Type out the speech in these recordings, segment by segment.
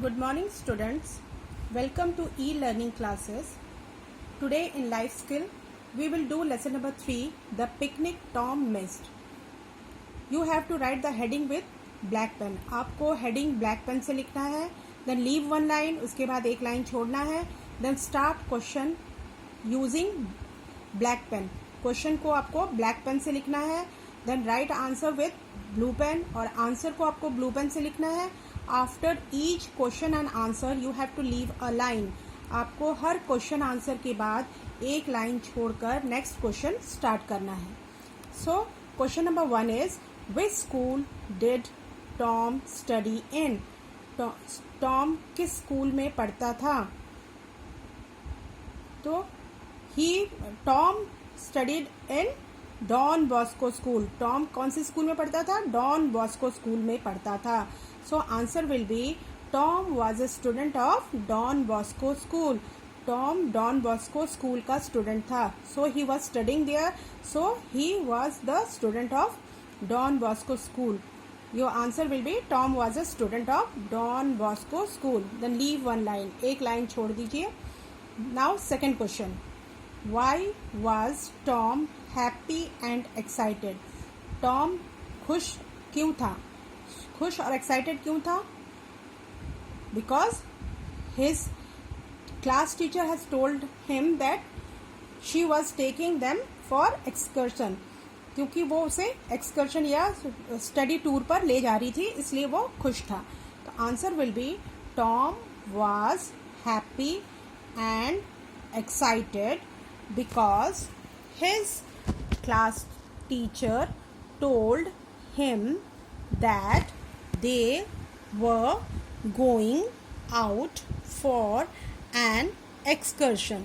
Good morning students. Welcome to e-learning classes. Today in life skill we will do lesson number 3, the picnic Tom missed. You have to write the heading with black pen. आपको heading black pen से लिखना है. Then leave one line, उसके बाद एक line छोड़ना है. Then start question using black pen. Question को आपको black pen से लिखना है. Then write answer with blue pen और answer को आपको blue pen से लिखना है. After each question and answer you have to leave a line. आपको हर क्वेश्चन आंसर के बाद एक लाइन छोड़कर नेक्स्ट क्वेश्चन स्टार्ट करना है. So question number 1 is which school did Tom study in. Tom किस स्कूल में पढ़ता था. तो Tom studied in Don Bosco school. Tom कौन सी स्कूल में पढ़ता था. डॉन बॉस्को स्कूल में पढ़ता था. So answer will be Tom was a student of Don Bosco school. Tom Don Bosco school का student था. So he was studying there. So he was the student of Don Bosco school. Your answer will be Tom was a student of Don Bosco school. Then leave one line. एक line छोड़ दीजिए. Now second question. Why was Tom happy and excited? Tom खुश क्यों था. खुश और excited क्यों था. Because his class teacher has told him that she was taking them for excursion. क्योंकि वो उसे एक्सकर्शन या स्टडी टूर पर ले जा रही थी, इसलिए वो खुश था. तो answer will be Tom was happy and excited because his class teacher told him that they were going out for an excursion.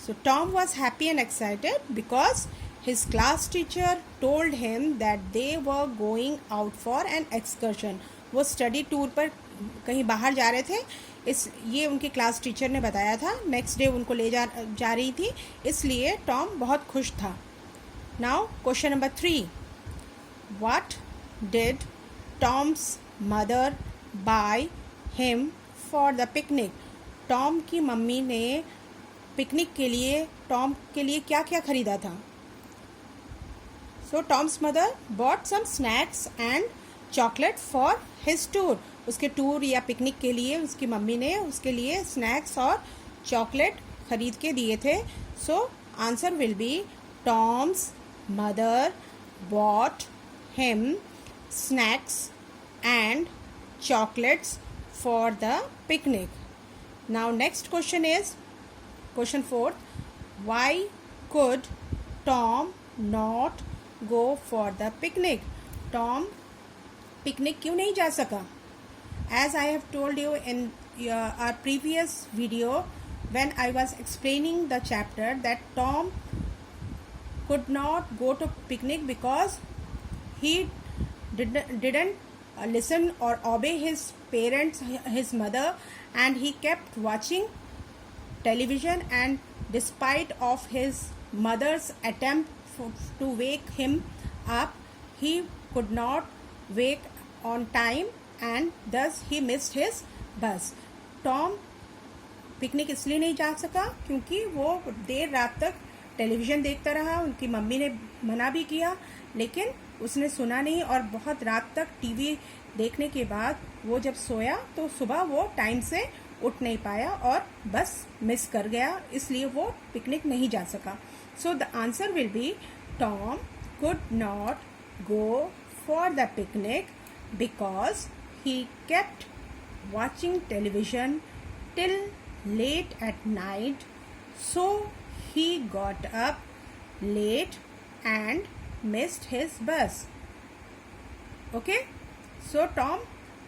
So Tom was happy and excited because his class teacher told him that they were going out for an excursion. वो study tour पर कहीं बाहर जा रहे थे. ये उनके class teacher ने बताया था. नेक्स्ट डे उनको ले जा रही थी, इसलिए टॉम बहुत खुश था. Now question number 3. What did Tom's mother buy him for the picnic? Tom की मम्मी ने पिकनिक के लिए टॉम के लिए क्या क्या खरीदा था. So Tom's mother bought some snacks and chocolate for his tour. उसके टूर या पिकनिक के लिए उसकी मम्मी ने उसके लिए स्नैक्स और चॉकलेट खरीद के दिए थे. सो answer will B Tom's mother bought him snacks and chocolates for the picnic. Now next question is question 4. Why could Tom not go for the picnic? Tom picnic क्यों नहीं जा सका. As I have told you in our previous video when I was explaining the chapter that Tom could not go to picnic because he didn't listen or obey his parents, his mother, and he kept watching television, and despite of his mother's attempt to wake him up, he could not wake on time and thus he missed his bus. Tom picnic इसलिए नहीं जा सका क्योंकि वो देर रात तक television देखता रहा. उनकी मम्मी ने मना भी किया लेकिन उसने सुना नहीं और बहुत रात तक टीवी देखने के बाद वो जब सोया तो सुबह वो टाइम से उठ नहीं पाया और बस मिस कर गया, इसलिए वो पिकनिक नहीं जा सका. So the answer will be Tom could not go for the picnic because he kept watching television till late at night. So he got up late and missed his bus. Okay, so Tom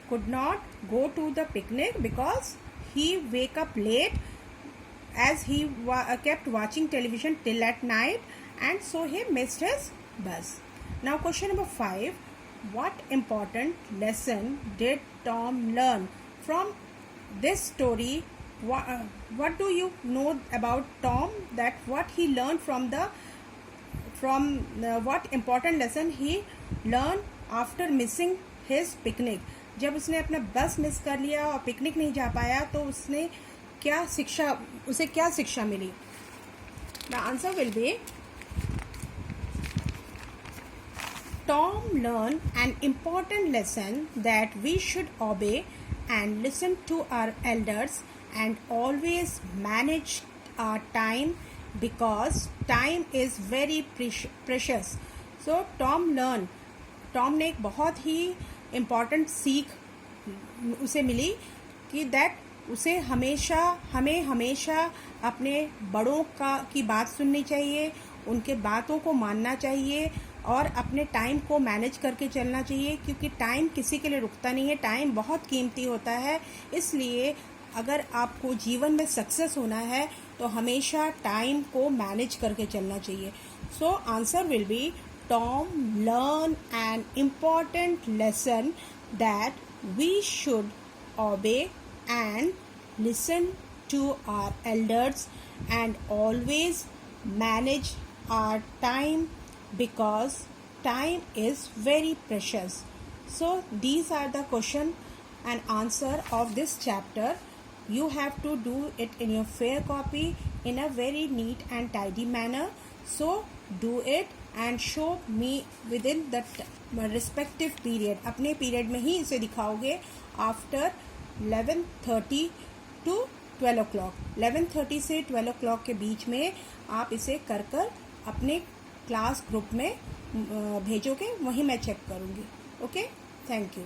could not go to the picnic because he wake up late as he kept watching television till at night, and so he missed his bus. Now question number 5. What important lesson did Tom learn from this story? What do you know about Tom, that what he learned what important lesson he learned after missing his picnic. जब उसने अपना बस miss कर लिया और picnic नहीं जा पाया तो उसे क्या शिक्षा मिली? The answer will be Tom learned an important lesson that we should obey and listen to our elders and always manage our time because time is very precious. So Tom ने एक बहुत ही important सीख उसे मिली कि हमें हमेशा अपने बड़ों की बात सुननी चाहिए, उनके बातों को मानना चाहिए और अपने टाइम को मैनेज करके चलना चाहिए, क्योंकि टाइम किसी के लिए रुकता नहीं है, टाइम बहुत कीमती होता है। इसलिए अगर आपको जीवन में सक्सेस होना है तो हमेशा टाइम को मैनेज करके चलना चाहिए। So answer will be Tom learn an important lesson that we should obey and listen to our elders and always manage our time because time is very precious. So these are the question and answer of this chapter. You have to do it in your fair copy in a very neat and tidy manner. So do it and show me within the respective period. अपने period में ही इसे दिखाओगे after 11:30 to 12 o'clock. 11:30 से 12 o'clock के बीच में आप इसे कर अपने क्लास ग्रुप में भेजोगे, वहीं मैं चेक करूँगी। Okay, thank you.